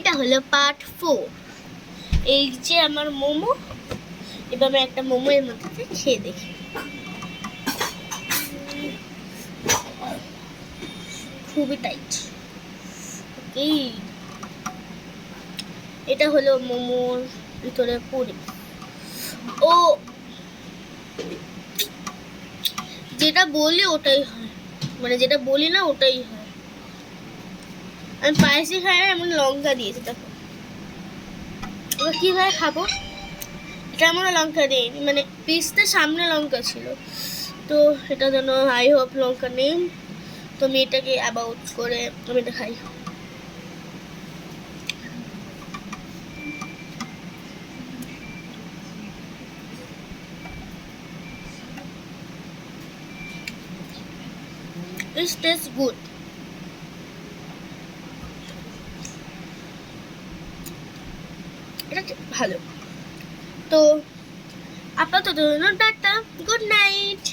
এটা হলো পার্ট 4। এই যে আমার মোমো, এবার আমি একটা মোমো এর মধ্যে খেয়ে দেখি। খুবই টাইট। ওকে, এটা হলো মোমোর ভিতরে পুরি। ও যেটা বলি ওটাই হয়, মানে যেটা বলি না ওটাই হয়। আমি স্পাইসি খাই না, এমন লঙ্কা দিয়েছে দেখো। এবার কীভাবে খাবো? এটা আমরা লঙ্কা দিইনি, মানে পিসতে সামনে লঙ্কা ছিল, তো এটা যেন আই হোপ লঙ্কা নেই। তো আমি এটাকে অ্যাবাউট করে আমি এটা খাই। It tastes good. এটা ভালো। তো আপাতত টাটা, গুড নাইট।